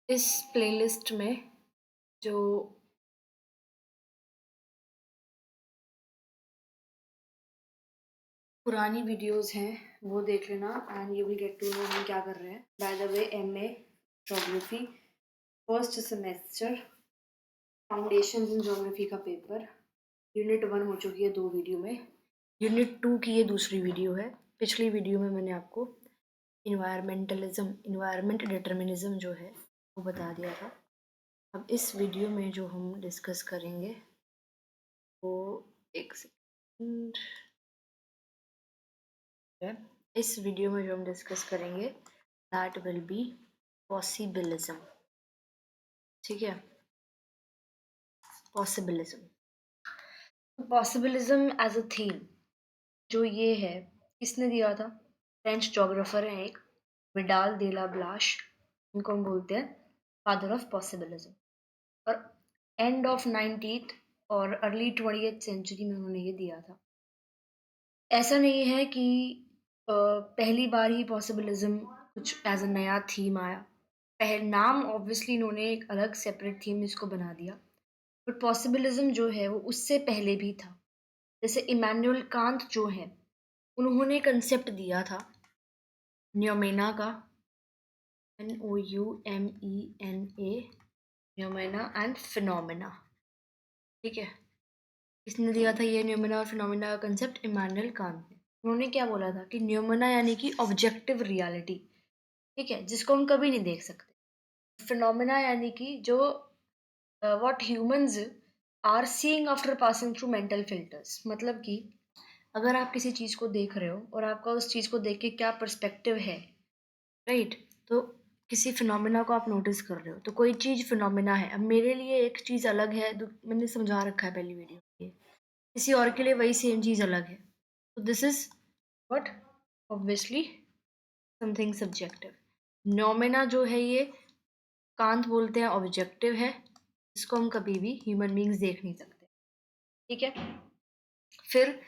इस प्लेलिस्ट में जो पुरानी वीडियोस हैं वो देख लेना and you will get to know हम क्या कर रहे हैं। By the way MA geography first semester foundations in geography का पेपर यूनिट 1 हो चुकी है 2 वीडियो में। यूनिट 2 की ये दूसरी वीडियो है। पिछली वीडियो में मैंने आपको इन्वायरमेंट डिटर्मिनिज्म जो है वो बता दिया था। अब इस वीडियो में जो हम डिस्कस करेंगे वो एक सेकंड है। इस वीडियो में जो हम डिस्कस करेंगे दैट विल बी पॉसिबिलिज्म। ठीक है, पॉसिबिलिज्म एज अ थीम जो ये है किसने दिया था? फ्रेंच जोग्राफर है एक, विडाल दे ला ब्लाश। इनको हम बोलते हैं फादर ऑफ पॉसिबिलिज्म। और एंड ऑफ 19th और अर्ली 20th सेंचुरी में उन्होंने ये दिया था। ऐसा नहीं है कि पहली बार ही पॉसिबिलिज्म कुछ एज अ नया थीम आया। पहले नाम ऑब्वियसली इन्होंने एक अलग सेपरेट थीम इसको बना दिया, बट पॉसिबिलिज्म जो है वो उससे पहले भी था। जैसे इमैनुअल कांत जो है उन्होंने कंसेप्ट दिया था न्योमेना का, NOUMENA, न्योमेना एंड फिनोमेना। ठीक है, किसने दिया था ये न्यूमेना और फिनोमेना का कंसेप्ट? इमैनुअल कांत ने। उन्होंने क्या बोला था कि न्यूमेना यानी कि ऑब्जेक्टिव रियलिटी, ठीक है, जिसको हम कभी नहीं देख सकते। फिनोमेना यानी कि जो what humans are seeing after passing through mental filters. मतलब कि अगर आप किसी चीज को देख रहे हो और आपका उस चीज को देख के क्या पर्सपेक्टिव है, राइट? तो किसी फिनोमेना को आप नोटिस कर रहे हो तो कोई चीज फिनोमेना है। अब मेरे लिए एक चीज अलग है, मैंने समझा रखा है पहली वीडियो में, किसी और के लिए वही सेम चीज अलग है। तो this is what, obviously something subjective. Noumena जो है ये कांत बोलते हैं ऑब्जेक्टिव है, इसको हम कभी भी ह्यूमन बींग्स देख नहीं सकते। ठीक है, फिर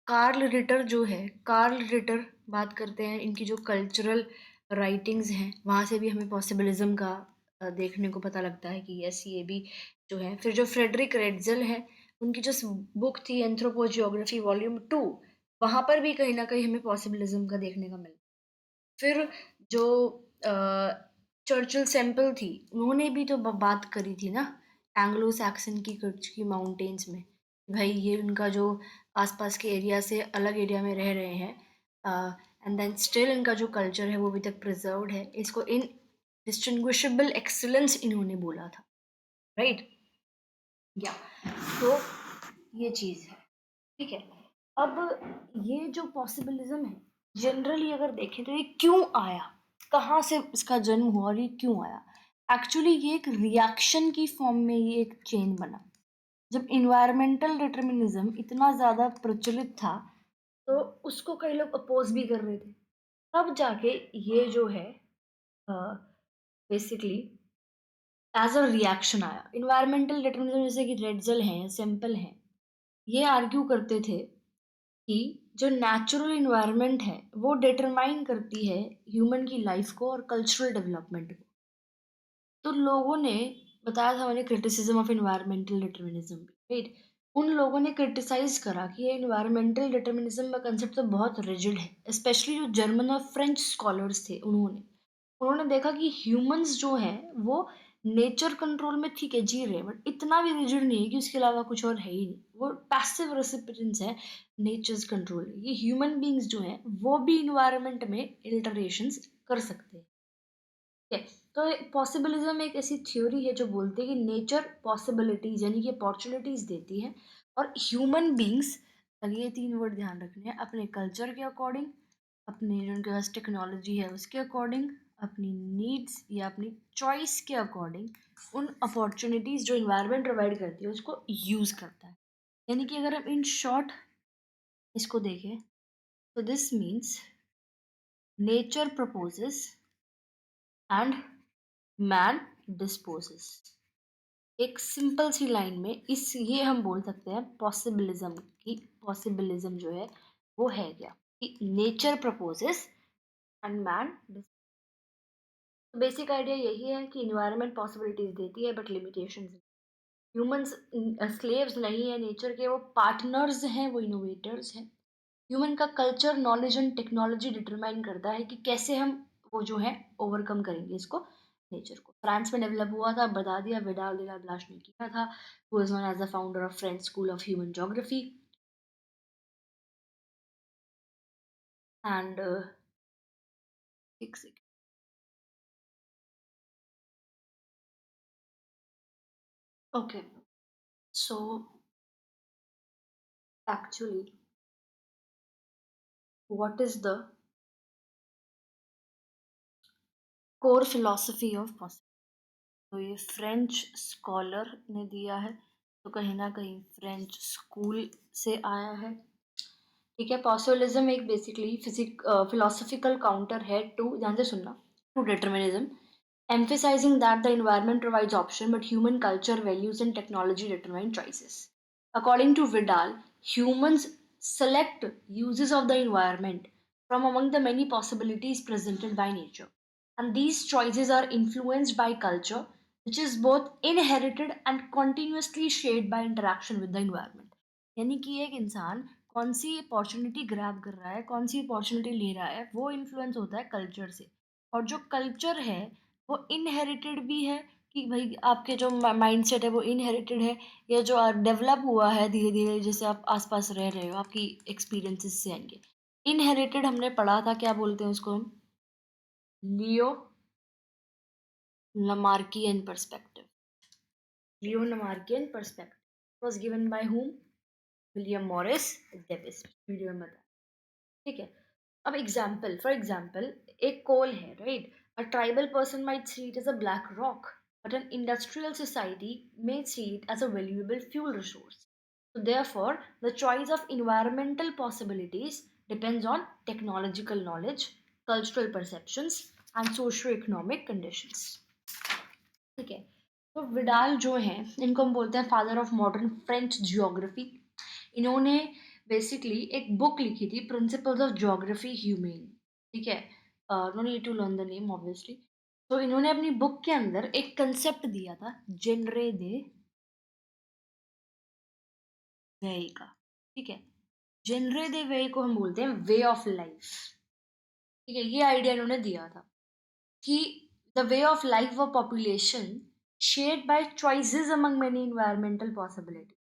कार्ल रिटर जो है, कार्ल रिटर बात करते हैं, इनकी जो कल्चरल राइटिंग्स हैं वहाँ से भी हमें पॉसिबिलिज्म का देखने को पता लगता है कि यस ये भी जो है। फिर जो फ्रेडरिक रेडजल है, उनकी जो बुक थी एंथ्रोपोजियोग्राफी वॉल्यूम 2, वहाँ पर भी कहीं ना कहीं हमें पॉसिबिलिज्म का देखने का मिलता है। फिर जो चर्चिल सैम्पल थी, उन्होंने भी तो बात करी थी ना एंग्लो सैक्सन की कच्छ की माउंटेन्स में, भाई ये उनका जो आसपास के एरिया से अलग एरिया में रह रहे हैं एंड देन स्टिल इनका जो कल्चर है वो अभी तक प्रिजर्व्ड है। इसको इन डिस्टिंग्विशेबल एक्सीलेंस इन्होंने बोला था, राइट? या तो ये चीज़ है। ठीक है, अब ये जो पॉसिबिलिज्म है जनरली अगर देखें तो ये क्यों आया, कहाँ से इसका जन्म हुआ और ये क्यों आया? एक्चुअली ये एक रिएक्शन की फॉर्म में ये एक चेन बना। जब इन्वायरमेंटल डिटर्मिनिज्म इतना ज़्यादा प्रचलित था तो उसको कई लोग अपोज भी कर रहे थे। तब जाके ये जो है बेसिकली एज अ रिएक्शन आया। इन्वायरमेंटल डिटर्मिनिज्म जैसे कि रेडजल हैं, सिंपल हैं, ये आर्ग्यू करते थे कि जो नेचुरल इन्वायरमेंट है वो डिटरमाइन करती है ह्यूमन की लाइफ को और कल्चरल डेवलपमेंट को। तो लोगों ने बताया था, मैंने criticism of environmental determinism, right? उन लोगों ने क्रिटिसाइज करा कि ये इन्वायरमेंटल डिटर्मिनिज्म का कंसेप्ट तो बहुत रिजिड है। स्पेशली जो जर्मन और फ्रेंच स्कॉलर्स थे उन्होंने उन्होंने देखा कि ह्यूमंस जो हैं वो नेचर कंट्रोल में ठीक है जी रहे हैं, बट इतना भी रिजिड नहीं है कि उसके अलावा कुछ और है ही नहीं। वो पैसिव रेसिपिटेंट्स है नेचर्स कंट्रोल। ये ह्यूमन बींग्स जो हैं वो भी इन्वायरमेंट में अल्टरेशंस कर सकते हैं। ठीक है, तो पॉसिबिलिज्म एक ऐसी थ्योरी है जो बोलती है कि नेचर पॉसिबिलिटीज यानी कि अपॉर्चुनिटीज देती है और ह्यूमन बींग्स, ये 3 वर्ड ध्यान रखने हैं, अपने कल्चर के अकॉर्डिंग, अपने जो उनके पास टेक्नोलॉजी है उसके अकॉर्डिंग, अपनी नीड्स या अपनी चॉइस के अकॉर्डिंग उन अपॉर्चुनिटीज जो इन्वायरमेंट प्रोवाइड करती है उसको यूज करता है। यानी कि अगर हम इन शॉर्ट इसको देखें तो this means nature proposes and man dispossess. एक सिंपल सी लाइन में इस ये हम बोल सकते हैं पॉसिबिलिज्म की। पॉसिबिलिज्म जो है वो है क्या कि नेचर प्रपोजेस एंड मैन। तो बेसिक आइडिया यही है कि इन्वायरमेंट पॉसिबिलिटीज देती है बट लिमिटेशंस। ह्यूमंस स्लेव्स नहीं है नेचर के, वो पार्टनर्स हैं, वो इनोवेटर्स हैं। ह्यूमन का culture, knowledge and technology determine करता है कि कैसे हम वो जो है ओवरकम करेंगे इसको, नेचर को। फ्रांस में डेवलप हुआ था, बता दिया, विडाल डी ला ब्लाश ने किया था, who is known as the founder of French school of human geography. And एक second, okay, so actually what is the core philosophy of possibility? तो ये फ्रेंच स्कॉलर ने दिया है, तो कहीं ना कहीं फ्रेंच स्कूल से आया है। ठीक है, पॉसिबिलिज्म एक बेसिकली फिलोसफिकल काउंटर है टू, ध्यान से सुनना, to determinism, emphasizing that the environment provides option but human culture, values and technology determine choices. According to Vidal, humans select uses of the environment from among the many possibilities presented by nature, and these choices are influenced by culture, which is both inherited and continuously shaped by interaction with the environment. यानी कि एक इंसान कौन सी opportunity grab कर रहा है, कौन सी opportunity ले रहा है, वो इन्फ्लुएंस होता है कल्चर से। और जो कल्चर है वो इनहेरिटेड भी है, कि भाई आपके जो माइंडसेट है वो इनहेरिटेड है, या जो डेवलप हुआ है धीरे धीरे, जैसे आप आसपास रह रहे हो आपकी एक्सपीरियंसेस से आएंगे। इनहेरिटेड हमने पढ़ा था, क्या बोलते हैं उसको हम, neo Lamarckian perspective. Neo Lamarckian perspective was given by whom? William Morris Davis, video में बताया। ठीक है, अब एग्जाम्पल, फॉर एग्जाम्पल, एक कोल है, right? A tribal person might see it as a black rock, but an industrial society may see it as a valuable fuel resource. So therefore, the choice of environmental possibilities depends on technological knowledge, cultural perceptions, and socio-economic conditions. ठीक है, तो Widal जो हैं इनको हम बोलते हैं father of modern French geography. इन्होंने बेसिकली एक बुक लिखी थी, प्रिंसिपल्स ऑफ ज्योग्राफी ह्यूमेन। ठीक है, no need to learn the name obviously. तो इन्होंने अपनी बुक के अंदर एक कंसेप्ट दिया था, जेनरे दे वे का। ठीक है, जेनरे दे वे को हम बोलते हैं वे ऑफ लाइफ। ठीक है, ये आइडिया इन्होंने दिया था कि the way of life of population shared by choices among many environmental possibility.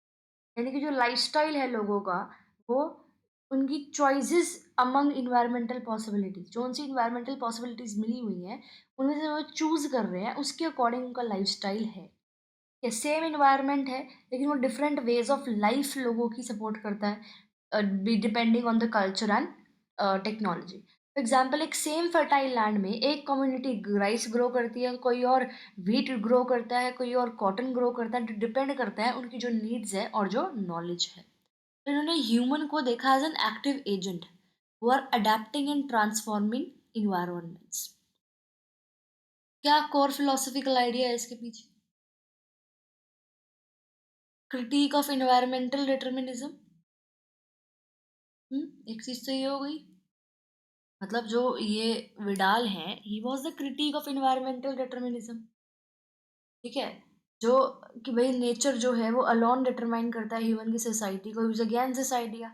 यानी कि जो लाइफस्टाइल है लोगों का, वो उनकी चॉइसेस अमंग इन्वायरमेंटल पॉसिबिलिटीज, जो उनसे इन्वायरमेंटल पॉसिबिलिटीज मिली हुई हैं उनमें से वो चूज कर रहे हैं, उसके अकॉर्डिंग उनका लाइफस्टाइल है। ये सेम इन्वायरमेंट है लेकिन वो डिफरेंट वेज ऑफ लाइफ लोगों की सपोर्ट करता है, depending on the culture and technology. For example, एक सेम फर्टाइल लैंड में एक कम्युनिटी राइस ग्रो करती है, कोई और व्हीट ग्रो करता है, कोई और कॉटन ग्रो करता है, डिपेंड करता है उनकी जो नीड्स है और जो नॉलेज है। तो इन्होंने ह्यूमन को देखा as an active agent who are adapting and transforming environments. क्या कोर फिलोसफिकल आइडिया है इसके पीछे? Critique of environmental determinism. एक चीज तो ये हो गई, मतलब जो ये विडाल हैं, he was the critic of environmental determinism. ठीक है, जो कि भाई नेचर जो है वो अलोन डिटरमाइन करता है ह्यूमन की सोसाइटी को, against this idea.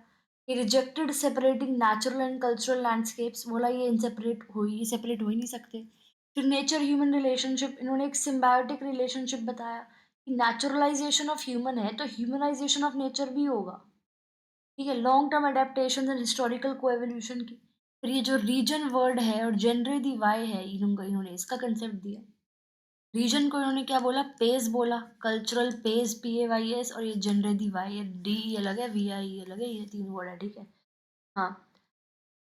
He rejected separating natural and cultural landscapes, बोला ये सेपरेट हो ही नहीं सकते। फिर नेचर ह्यूमन रिलेशनशिप, इन्होंने एक सिम्बायोटिक रिलेशनशिप बताया कि नेचुरलाइजेशन ऑफ ह्यूमन है तो ह्यूमनाइजेशन ऑफ नेचर भी होगा। ठीक है, long term adaptation and historical coevolution की। फिर ये जो रीजन वर्ड है और जेनरे दी वाई है, इन्होंने इसका कंसेप्ट दिया। रीजन को इन्होंने क्या बोला? पेज बोला, कल्चरल पेज, PAYS, और ये जेनरे दी वाई, ये DE अलग है, VI अलग है, ये तीन वर्ड है। ठीक है, हाँ।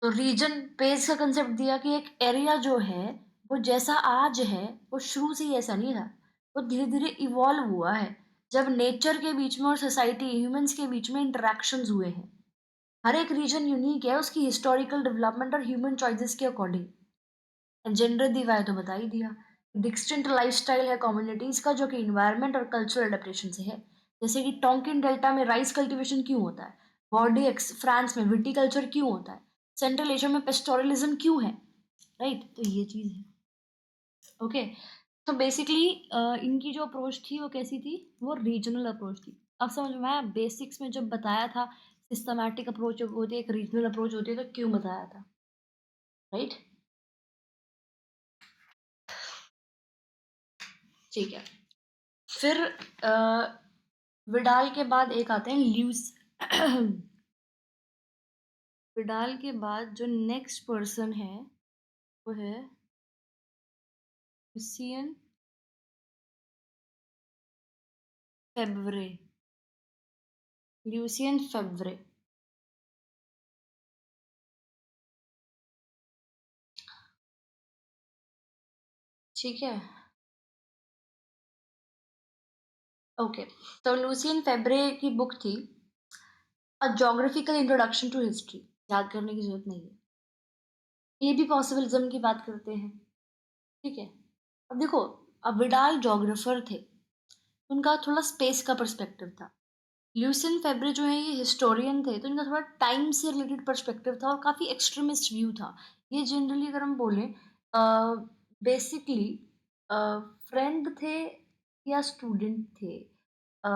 तो रीजन पेज का कंसेप्ट दिया कि एक एरिया जो है वो जैसा आज है वो शुरू से ही ऐसा नहीं था, वो धीरे धीरे इवॉल्व हुआ है जब नेचर के बीच में और सोसाइटी ह्यूमंस के बीच में इंटरेक्शंस हुए हैं। हर एक रीजन यूनिक है उसकी हिस्टोरिकल डेवलपमेंट और ह्यूमन चॉइसेस के अकॉर्डिंग। जेंडर दिवाय तो बता ही दिया। डिस्टिंक्ट लाइफस्टाइल है कम्युनिटीज का जो कि इन्वायरमेंट और कल्चरल अडेप्टेशन से है। जैसे कि टोंकिन डेल्टा में राइस कल्टीवेशन क्यों होता है, बॉर्डियक्स फ्रांस में विटीकल्चर क्यों होता है, सेंट्रल एशिया में पेस्टोरलिज्म क्यों है, राइट? तो ये चीज है। ओके, तो बेसिकली इनकी जो अप्रोच थी वो कैसी थी? वो रीजनल अप्रोच थी। अब समझ में आया बेसिक्स में जब बताया था सिस्टमैटिक अप्रोच होती है, एक रीजनल अप्रोच होती है, तो क्यों बताया था, राइट? ठीक है। फिर विडाल के बाद एक आते हैं ल्यूस विडाल के बाद जो नेक्स्ट पर्सन है वो है लुसियन फेब्रे। ल्यूसियन फेब्रे। ठीक है। ओके, तो लुसियन फेब्रे की बुक थी a geographical introduction to history. याद करने की जरूरत नहीं है। ये भी पॉसिबिलिज्म की बात करते हैं। ठीक है। अब देखो, अब विडाल जोग्राफर थे, उनका थोड़ा स्पेस का पर्सपेक्टिव था। ल्यूसियन फेब्रे जो है ये हिस्टोरियन थे, तो इनका थोड़ा टाइम से रिलेटेड पर्सपेक्टिव था और काफ़ी एक्सट्रीमिस्ट व्यू था। ये जनरली अगर हम बोलें बेसिकली फ्रेंड थे या स्टूडेंट थे, अ,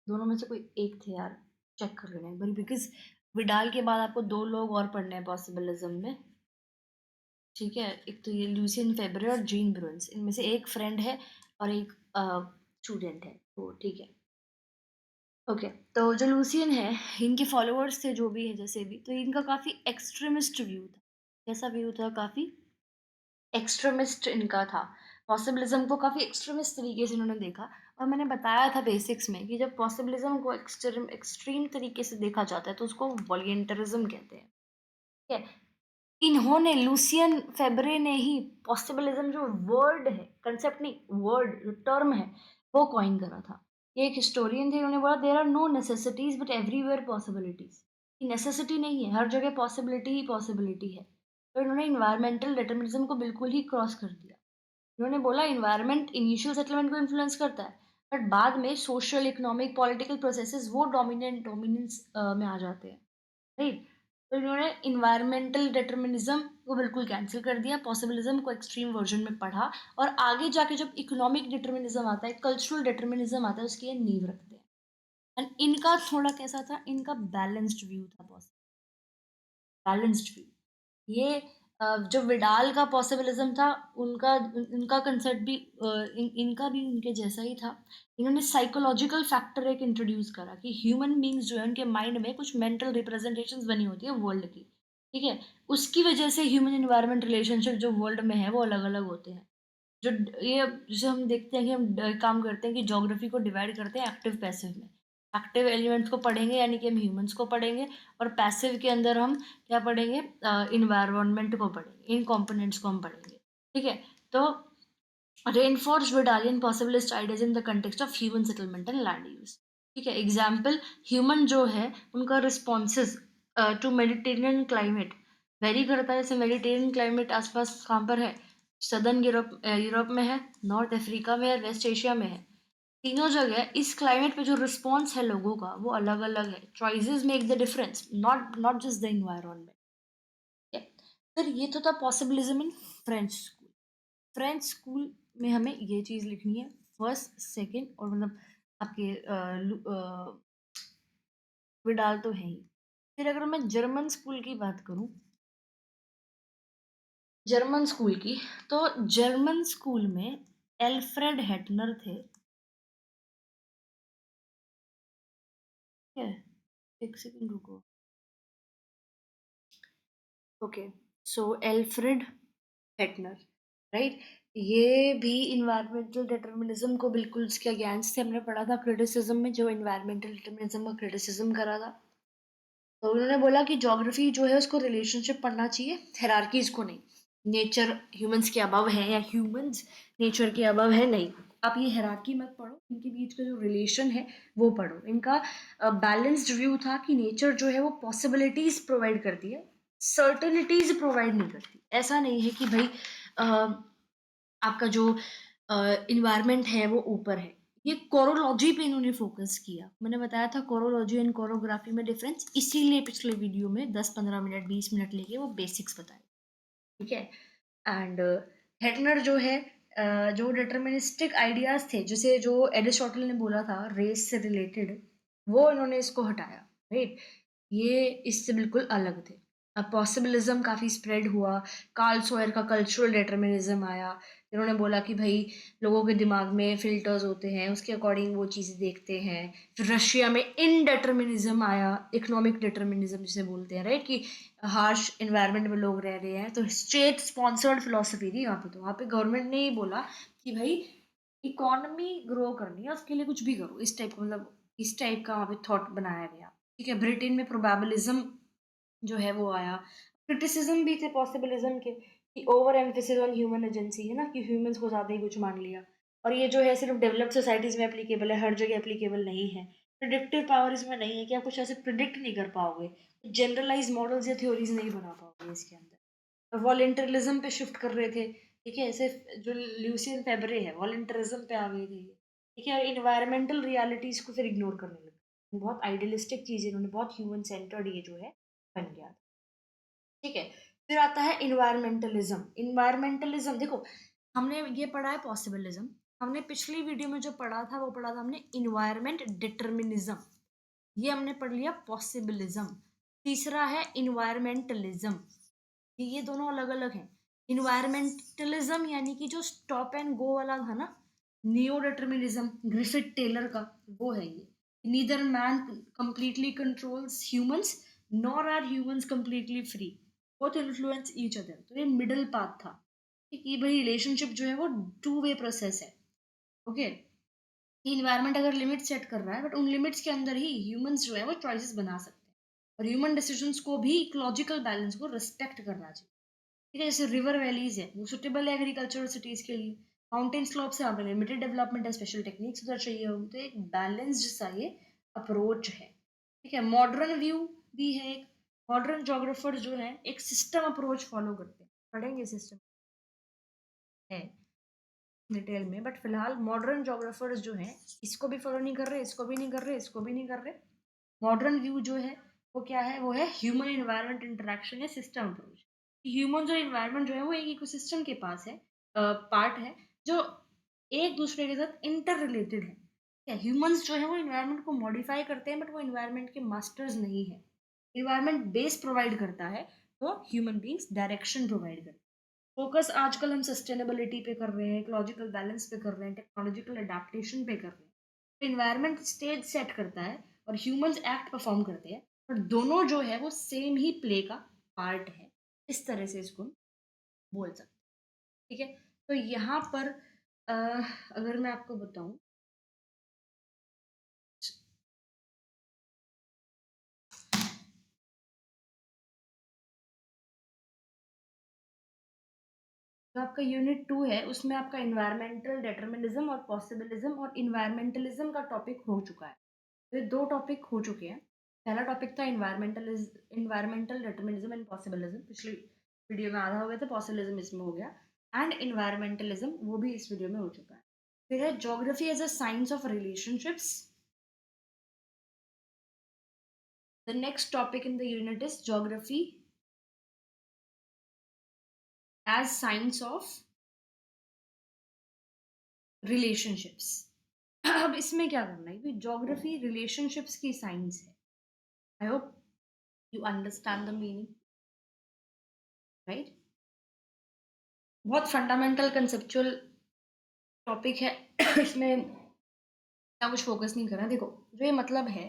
दोनों में से कोई एक थे यार, चेक कर लेना एक बार, बिकॉज विडाल के बाद आपको दो लोग और पढ़ने हैं पॉसिबिलिज्म में। ठीक है, एक तो ये लूसियन फेब्रे और जीन ब्रुन्स, इनमें से एक फ्रेंड है और एक स्टूडेंट है, तो ठीक है। ओके, तो जो लूसियन है, इनके फॉलोअर्स थे जो भी है जैसे भी, तो इनका काफ़ी एक्सट्रीमिस्ट व्यू था। कैसा व्यू था? काफ़ी एक्सट्रीमिस्ट इनका था। पॉसिबिलिज्म को काफ़ी एक्सट्रीमिस्ट तरीके से इन्होंने देखा। और मैंने बताया था बेसिक्स में कि जब पॉसिबिलिज्म को एक्सट्रीम तरीके से देखा जाता है तो उसको वॉलंटरिज्म कहते हैं। ठीक है। इन्होंने लूसियन फेब्रे ने ही पॉसिबिलिज्म जो वर्ड है, कंसेप्ट नहीं, वर्ड जो टर्म है, वो कॉइन करा था। ये एक हिस्टोरियन थे, उन्होंने बोला there are no necessities but everywhere possibilities. Necessity नहीं है, हर जगह पॉसिबिलिटी ही पॉसिबिलिटी है। तो इन्होंने इन्वायरमेंटल डिटर्मिनिज्म को बिल्कुल ही क्रॉस कर दिया। उन्होंने बोला इन्वायरमेंट इनिशियल सेटलमेंट को इन्फ्लुएंस करता है, बट बाद में सोशल इकोनॉमिक पॉलिटिकल प्रोसेसेस वो डोमिनेंस में आ जाते हैं, राइट? तो इन्होंने इन्वायरमेंटल डिटर्मिनिज्म को बिल्कुल कैंसिल कर दिया, पॉसिबिलिज्म को एक्सट्रीम वर्जन में पढ़ा, और आगे जाके जब इकोनॉमिक डिटर्मिनिज्म आता है, कल्चरल डिटर्मिनिज्म आता है, उसकी ये नींव रखते हैं। एंड इनका थोड़ा कैसा था, इनका बैलेंस्ड व्यू था, बैलेंस्ड व्यू। ये जो विडाल का पॉसिबिलिज्म था, उनका उनका कंसेप्ट भी इनका भी उनके जैसा ही था। इन्होंने साइकोलॉजिकल फैक्टर एक इंट्रोड्यूस करा कि ह्यूमन बींग्स जो है उनके माइंड में कुछ मेंटल रिप्रेजेंटेशंस बनी होती है वर्ल्ड की। ठीक है। उसकी वजह से ह्यूमन इन्वायरमेंट रिलेशनशिप जो वर्ल्ड में है वो अलग अलग होते हैं। जो ये जैसे हम देखते हैं कि हम काम करते हैं कि ज्योग्राफी को डिवाइड करते हैं एक्टिव पैसिव में। एक्टिव एलिमेंट्स को पढ़ेंगे यानी कि हम ह्यूमंस को पढ़ेंगे, और पैसिव के अंदर हम क्या पढ़ेंगे? इन्वायरमेंट को पढ़ेंगे, इन कंपोनेंट्स को हम पढ़ेंगे। ठीक है। तो reinforced Vidalian possibilist ideas in the context of human settlement and land use। ठीक है। एग्जाम्पल, ह्यूमन जो है उनका responses to Mediterranean climate vary करता है। जैसे मेडिटेरियन क्लाइमेट आसपास कहाँ पर है? सदर्न यूरोप, यूरोप में है, नॉर्थ अफ्रीका में है, वेस्ट एशिया में है। तीनों जगह इस क्लाइमेट पे जो रिस्पॉन्स है लोगों का वो अलग अलग है। Choices make the difference, not not just the environment. फिर ये तो था possibilism in French school. French school में हमें ये चीज़ लिखनी है, फर्स्ट सेकंड, और मतलब आपके विडाल तो है ही। फिर अगर मैं जर्मन स्कूल की बात करूं, जर्मन स्कूल की, तो जर्मन स्कूल में एल्फ्रेड हेटनर थे। ठीक है, एक सेकंड रुको। ओके, सो एल्फ्रेड हेटनर, राइट? ये भी इन्वायरमेंटल डिटर्मिनिज्म को बिल्कुल उसके अगेंस्ट थे। हमने पढ़ा था क्रिटिसिज्म में, जो इन्वायरमेंटल डिटर्मिनिज्म का क्रिटिसिज्म करा था। तो उन्होंने बोला कि ज्योग्राफी जो है उसको रिलेशनशिप पढ़ना चाहिए, हायरार्कीज को नहीं। नेचर ह्यूमंस के अबव है या ह्यूमंस नेचर के अबव है, नहीं। आप ये हायरार्की मत पढ़ो, इनके बीच का जो रिलेशन है वो पढ़ो। इनका बैलेंस्ड व्यू था कि नेचर जो है वो पॉसिबिलिटीज प्रोवाइड करती है, सर्टेनिटीज प्रोवाइड नहीं करती। ऐसा नहीं है कि भाई आपका जो इन्वायरमेंट है वो ऊपर है। ये कोरोलॉजी पे इन्होंने फोकस किया। मैंने बताया था कोरोलॉजी एंड कोरोग्राफी में डिफरेंस, इसीलिए पिछले वीडियो में 10-15 मिनट 20 मिनट लेके वो बेसिक्स बताए। ठीक है। एंड हेटनर जो है जो डिटर्मिनिस्टिक आइडियाज थे, जैसे जो एरिस्टोटल ने बोला था रेस से रिलेटेड, वो इन्होंने इसको हटाया, राइट। ये इससे बिल्कुल अलग थे। अब पॉसिबिलिज्म काफ़ी स्प्रेड हुआ। कार्ल सोयर का कल्चरल डिटर्मिनिज्म आया। इन्होंने बोला कि भाई लोगों के दिमाग में फिल्टर्स होते हैं, उसके अकॉर्डिंग वो चीज़ें देखते हैं। फिर रशिया में इनडेटर्मिनिज्म आया, इकोनॉमिक डिटर्मिनिज्म जिसे बोलते हैं, राइट, कि हार्श इन्वायरमेंट में लोग रह रहे हैं तो स्टेट स्पॉन्सर्ड फिलोसफी थी वहाँ पे। तो वहाँ पे गवर्नमेंट ने ही बोला कि भाई इकोनॉमी ग्रो करनी है, उसके लिए कुछ भी करो, इस टाइप का, मतलब इस टाइप का वहाँ पे थॉट बनाया गया। ठीक है, ब्रिटेन में प्रोबेबिलिज्म जो है वो आया। क्रिटिसिज्म भी थे पॉसिबिलिज्म के, कि over emphasis on human agency है ना, कि ह्यूमंस को ज़्यादा ही कुछ मान लिया। और ये जो है सिर्फ डेवलप्ड सोसाइटीज़ में एप्लीकेबल है, हर जगह एप्लीकेबल नहीं है। प्रिडिक्टिव पावर इसमें नहीं है कि आप कुछ ऐसे प्रिडिक्ट नहीं कर पाओगे, जनरलाइज मॉडल्स या थ्योरीज नहीं बना पाओगे इसके अंदर। वॉलेंटरिज्म पे शिफ्ट कर रहे थे, ठीक है, ऐसे जो ल्यूसियन फेबरे है वॉलेंटरिज्म पे आ गए थे, ठीक है। इन्वायरमेंटल रियलिटीज को फिर इग्नोर करने लगे, बहुत आइडियलिस्टिक चीज़ इन्होंने, बहुत ह्यूमन सेंटर्ड ये जो है बन गया, ठीक है। फिर आता है इन्वायरमेंटलिज्म। इन्वायरमेंटलिज्म देखो, हमने ये पढ़ा है पॉसिबिलिज्म, हमने पिछली वीडियो में जो पढ़ा था वो पढ़ा था हमने इन्वायरमेंट डिटर्मिनिज्म, ये हमने पढ़ लिया पॉसिबिलिज्म। तीसरा है इन्वायरमेंटलिज्म, ये दोनों अलग अलग हैं। इन्वायरमेंटलिज्म यानी कि जो स्टॉप एंड गो वाला था ना, नियो डिटर्मिनिज्म ग्रिफिथ टेलर का, वो है ये। Neither man completely controls humans nor are humans completely free, both influence each other. तो ये मिडल पाथ था, कि भाई रिलेशनशिप जो है वो टू वे प्रोसेस है, ओके। कि इन्वायरमेंट अगर लिमिट सेट कर रहा है, बट उन लिमिट्स के अंदर ही ह्यूमंस जो है वो चॉइसेस बना सकते हैं, और ह्यूमन डिसीजंस को भी इकोलॉजिकल बैलेंस को रिस्पेक्ट करना चाहिए, ठीक है। जैसे रिवर वैलीज है, वो सुटेबल है एग्रीकल्चरल सिटीज के लिए। माउंटेन स्लोप्स है, वहाँ पे लिमिटेड डेवलपमेंट है, स्पेशल टेक्निक्स उधर चाहिए होगी। तो एक बैलेंस्ड सा ये अप्रोच है, ठीक है। मॉडर्न व्यू भी है एक। मॉडर्न जोग्राफर जो है एक सिस्टम अप्रोच फॉलो करते हैं, पढ़ेंगे सिस्टम है डिटेल में, बट फिलहाल मॉडर्न जोग्राफर्स जो हैं इसको भी फॉलो नहीं कर रहे, इसको भी नहीं कर रहे, इसको भी नहीं कर रहे। मॉडर्न व्यू जो है वो क्या है, वो है ह्यूमन इन्वायरमेंट इंटरेक्शन या सिस्टम अप्रोच। ह्यूमन और इन्वायरमेंट जो है वो एक इकोसिस्टम के पास है, पार्ट है, जो एक दूसरे के साथ इंटर रिलेटेड है, क्या ह्यूमंस जो है वो इन्वायरमेंट को मॉडिफाई करते हैं, बट वो इन्वायरमेंट के मास्टर्स नहीं है। इन्वायरमेंट बेस प्रोवाइड करता है, तो ह्यूमन बींग्स डायरेक्शन प्रोवाइड करते हैं। फोकस आजकल हम सस्टेनेबिलिटी पे कर रहे हैं, इकोलॉजिकल बैलेंस पे कर रहे हैं, टेक्नोलॉजिकल अडेप्टेशन पे कर रहे हैं। तो इन्वायरमेंट स्टेज सेट करता है और ह्यूमंस एक्ट परफॉर्म करते हैं, पर दोनों जो है वो सेम ही प्ले का पार्ट है, इस तरह से इसको बोल सकते हैं, ठीक है। तो यहाँ पर अगर मैं आपको बताऊं, जो आपका यूनिट 2 है उसमें आपका इन्वायरमेंटल डिटर्मिनिज्म और पॉसिबिलिज्म और इन्वायरमेंटलिज्म का टॉपिक हो चुका है। तो ये 2 टॉपिक हो चुके हैं। पहला टॉपिक था इन्वायरमेंटल डिटर्मिनिज्म एंड पॉसिबिलिज्म, पिछली वीडियो में आधा हो गया था, पॉसिबिलिज्म इसमें हो गया। एंड इन्वायरमेंटलिज्म वो भी इस वीडियो में हो चुका है। फिर है geography as a science of relationships. The next topic in the unit is geography as science of relationships. अब इसमें क्या करना है कि ज्योग्राफी रिलेशनशिप्स की साइंस है। I hope you understand the meaning, right. बहुत फंडामेंटल कंसेप्चुअल टॉपिक है। इसमें इतना कुछ फोकस नहीं करना। देखो जो ये मतलब है,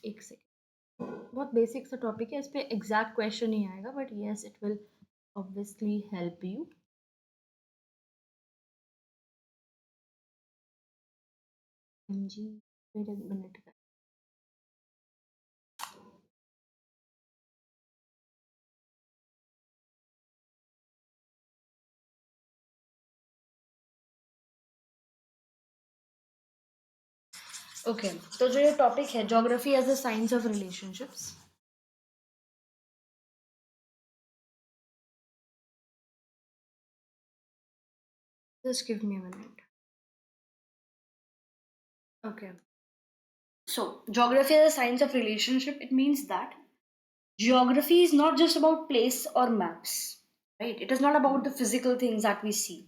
एक सेकेंड, बहुत बेसिक सा टॉपिक है, इस पे एग्जैक्ट क्वेश्चन नहीं आएगा, but yes it will obviously help you. जी, वेट अ मिनट। ओके, तो जो ये टॉपिक है geography as a science of relationships, just give me a minute. Okay, so geography as a science of relationship, it means that geography is not just about place or maps. right? It is not about the physical things that we see,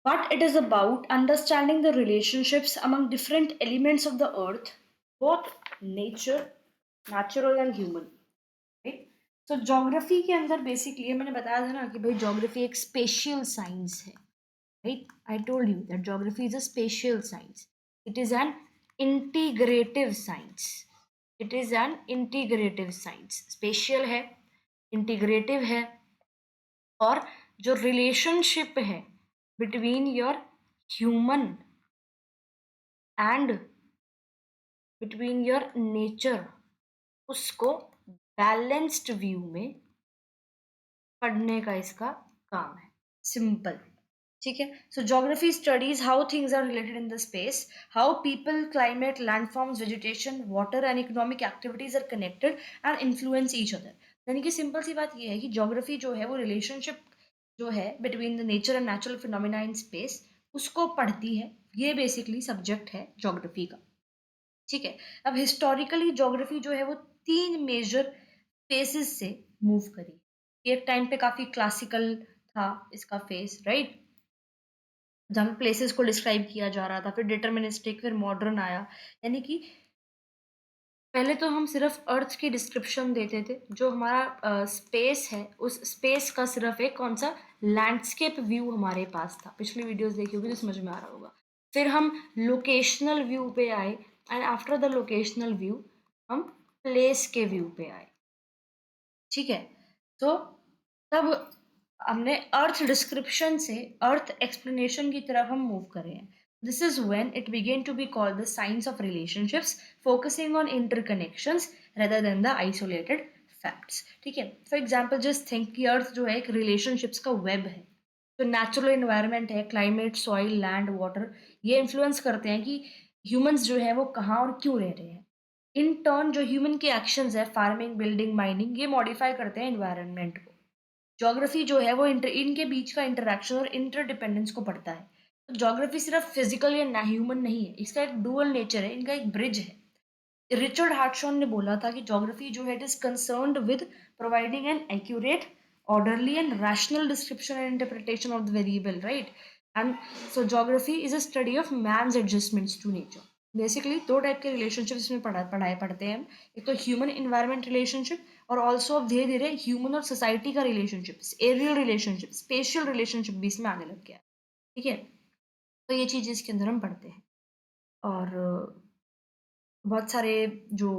but it is about understanding the relationships among different elements of the earth, both nature, natural and human, right? So geography के अंदर basically मैंने बताया था ना कि भाई geography एक special science है, right? I told you that geography is a spatial science. It is an integrative science. It is an integrative science. Spatial है, integrative है, और जो रिलेशनशिप है between your human and between your nature, उसको balanced view में पढ़ने का इसका काम है. सिंपल. ठीक है. So geography studies how things are related in the space, how people, climate, landforms, vegetation, water and economic activities are connected and influence each other. यानी कि सिंपल सी बात ये है कि ज्योग्राफी जो है वो रिलेशनशिप जो है between the nature and natural phenomena in space उसको पढ़ती है. ये बेसिकली सब्जेक्ट है ज्योग्राफी का. ठीक है. अब हिस्टोरिकली ज्योग्राफी जो है वो 3 मेजर फेसेस से मूव करी. एक टाइम पे काफी क्लासिकल था इसका फेस, राइट, जहाँ प्लेसेस को डिस्क्राइब किया जा रहा था, फिर डिटर्मिनिस्टिक, फिर मॉडर्न आया. यानी कि पहले तो हम सिर्फ अर्थ की डिस्क्रिप्शन देते थे, जो हमारा स्पेस है उस स्पेस का सिर्फ एक कौन सा लैंडस्केप व्यू हमारे पास था. पिछली वीडियोस देखी होगी तो समझ में आ रहा होगा. फिर हम लोकेशनल व्यू पे आए and after the locational view हम प्लेस के व्यू पे आए. ठीक है. तो तब हमने अर्थ डिस्क्रिप्शन से अर्थ एक्सप्लेनेशन की तरफ हम मूव कर रहे हैं. This is when it began to be called the science of relationships, focusing on interconnections rather than the isolated facts. ठीक है. फॉर एग्जाम्पल जस्ट थिंक कि अर्थ जो है एक रिलेशनशिप्स का वेब है. तो नेचुरल इन्वायरमेंट है, क्लाइमेट, सॉइल, लैंड, वाटर, ये इन्फ्लुएंस करते हैं कि ह्यूमंस जो है वो कहाँ और क्यों रह रहे हैं. इन टर्न जो ह्यूमन के एक्शंस है, फार्मिंग, बिल्डिंग, माइनिंग, ये मॉडिफाई करते हैं इन्वायरमेंट को. ज्योग्राफी जो है वो इनके बीच का इंटरेक्शन और इंटरडिपेंडेंस को पढ़ता है. तो ज्योग्राफी सिर्फ फिजिकल या ह्यूमन नहीं है, इसका एक डुअल नेचर है, इनका एक ब्रिज है. रिचर्ड हार्टशॉन ने बोला था कि ज्योग्राफी जो है it is concerned with providing an accurate, orderly and rational description and interpretation of the variable, right? And so geography is a study of man's adjustments to nature. Basically 2 type के relationship इसमें पढ़ते हैं हम. एक तो human environment relationship, और also अब धीरे धीरे ह्यूमन और सोसाइटी का रिलेशनशिप, एरियल रिलेशनशिप, स्पेशल रिलेशनशिप भी इसमें आने लग गया. ठीक है. तो ये चीज़ इसके अंदर हम पढ़ते हैं. और बहुत सारे जो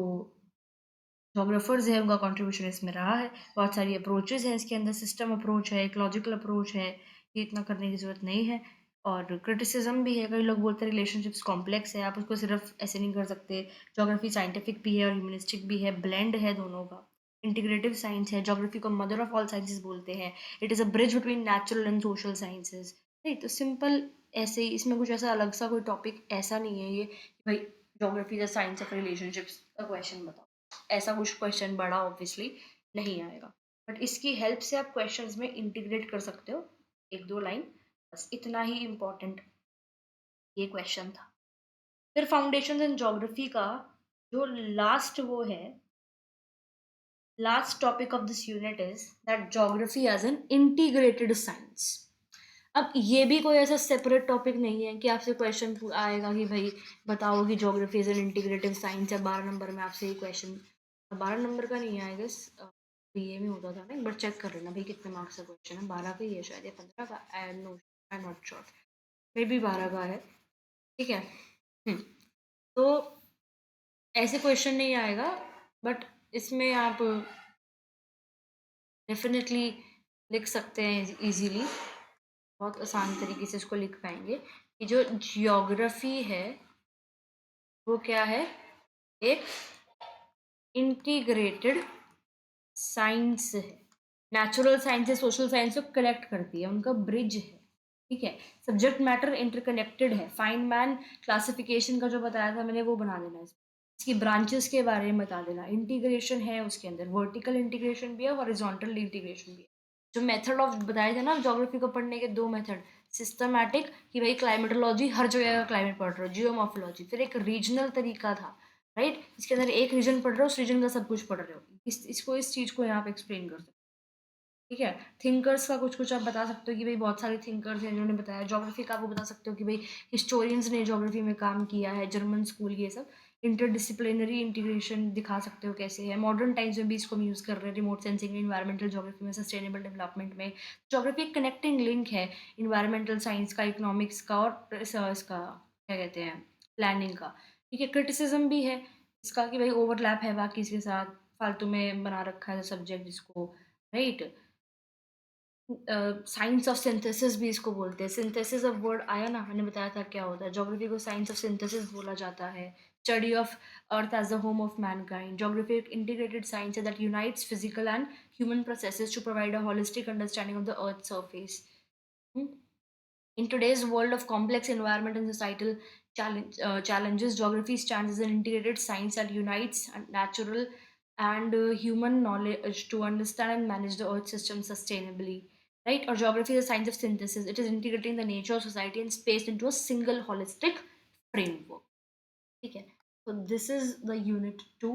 जोग्राफर्स हैं उनका कंट्रीब्यूशन इसमें रहा है. बहुत सारी अप्रोचेस हैं इसके अंदर, सिस्टम अप्रोच है, इकोलॉजिकल अप्रोच है, ये इतना करने की ज़रूरत नहीं है. और क्रिटिसिज्म भी है. कई लोग बोलते हैं रिलेशनशिप्स कॉम्प्लेक्स है, आप उसको सिर्फ ऐसे नहीं कर सकते. ज्योग्राफी साइंटिफिक भी है और ह्यूमनिस्टिक भी है, ब्लेंड है दोनों का. इंटीग्रेटिव साइंस है, ज्योग्राफी को मदर ऑफ ऑल साइंसेस बोलते हैं. It is a bridge between natural and social sciences. नहीं तो सिंपल ऐसे ही, इसमें कुछ ऐसा अलग सा कोई टॉपिक ऐसा नहीं है ये कि भाई geography the science of relationships का क्वेश्चन बताओ. ऐसा कुछ क्वेश्चन बड़ा ऑब्वियसली नहीं आएगा, बट इसकी हेल्प से आप क्वेश्चंस में इंटीग्रेट कर सकते हो 1-2 लाइन. बस इतना ही इम्पोर्टेंट ये क्वेश्चन था. फिर फाउंडेशन इन ज्योग्राफी का जो लास्ट वो है, last topic of this unit is that geography as an integrated science. अब ये भी कोई ऐसा सेपरेट टॉपिक नहीं है कि आपसे क्वेश्चन आएगा कि भाई बताओ कि geography is an integrative science है, 12 नंबर में आपसे ये क्वेश्चन. 12 नंबर का नहीं है आई गेस, बीए में होता था ना, एक बार चेक कर लेना भाई कितने मार्क्स का क्वेश्चन है. 12 का ही है शायद या 15 का, I know, I am not sure, may be 12 का है. ठीक है. तो ऐसे क्वेश्चन नहीं आएगा, बट इसमें आप डेफिनेटली लिख सकते हैं इजीली, बहुत आसान तरीके से इसको लिख पाएंगे कि जो जियोग्राफी है वो क्या है, एक इंटीग्रेटेड साइंस है. नेचुरल साइंस से सोशल साइंस को कलेक्ट करती है, उनका ब्रिज है. ठीक है. सब्जेक्ट मैटर इंटरकनेक्टेड है. फाइन मैन क्लासिफिकेशन का जो बताया था मैंने वो बना देना, इसकी ब्रांचेस के बारे में बता देना. इंटीग्रेशन है उसके अंदर, वर्टिकल इंटीग्रेशन भी है, हॉरिजॉन्टल इंटीग्रेशन भी है. जो मेथड ऑफ बताए थे ना ज्योग्राफी को पढ़ने के 2 मेथड, सिस्टमैटिक कि भाई क्लाइमेटोलॉजी हर जगह का क्लाइमेट पढ़ रहे हो, जियोमॉर्फोलॉजी, फिर एक रीजनल तरीका था, राइट, इसके अंदर एक रीजन पढ़ रहे हो, उस रीजन का सब कुछ पढ़ रहे हो. इसको इस चीज़ को यहाँ पे एक्सप्लेन कर सकते. ठीक है। थिंकर्स का कुछ कुछ आप बता सकते हो कि भाई बहुत सारे थिंकर्स हैं जिन्होंने बताया। ज्योग्राफी का वो बता सकते हो कि भाई हिस्टोरियंस ने ज्योग्राफी में काम किया है, जर्मन स्कूल ये सब। इंटरडिसिप्लिनरी इंटीग्रेशन दिखा सकते हो कैसे है। मॉडर्न टाइम्स में भी इसको हम यूज़ कर रहे हैं, रिमोट सेंसिंग, इन्वायरमेंटल ज्योग्राफी में, सस्टेनेबल डेवलपमेंट में। ज्योग्राफी एक कनेक्टिंग लिंक है इन्वायरमेंटल साइंस का, इकोनॉमिक्स का और इसका क्या कहते हैं, प्लानिंग का। ठीक है। क्रिटिसिज्म भी है इसका कि भाई ओवरलैप है बाकी इसके साथ, फालतू में बना रखा है सब्जेक्ट जिसको, राइट। साइंस ऑफ सिंथेसिस भी इसको बोलते हैं। सिंथेसिस ऑफ वर्ड आया ना, मैंने बताया था क्या होता है। ज्योग्राफी को साइंस ऑफ सिंथेसिस बोला जाता है। Study of earth as the home of mankind. Geography एक इंटीग्रेटेड साइंस है that unites physical and human processes to provide a holistic understanding of the earth surface. In today's world of complex environment and societal challenges, geography stands as an integrated science that unites natural and human knowledge to understand and manage the Earth system sustainably. Right? Or geography is a science of synthesis. It is integrating the nature of society and space into a single holistic framework. ठीक है। तो this is the unit 2।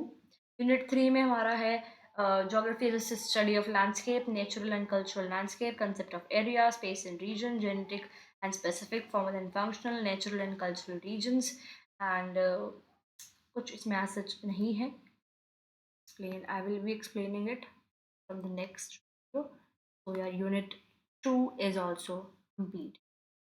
Unit 3 में हमारा है geography is study of landscape, natural and cultural landscape, concept of area, space and region, genetic and specific, formal and functional, natural and cultural regions and कुछ इसमें आज सच नहीं है। Explain, I will be explaining it from the next video. So your unit 2 is also complete.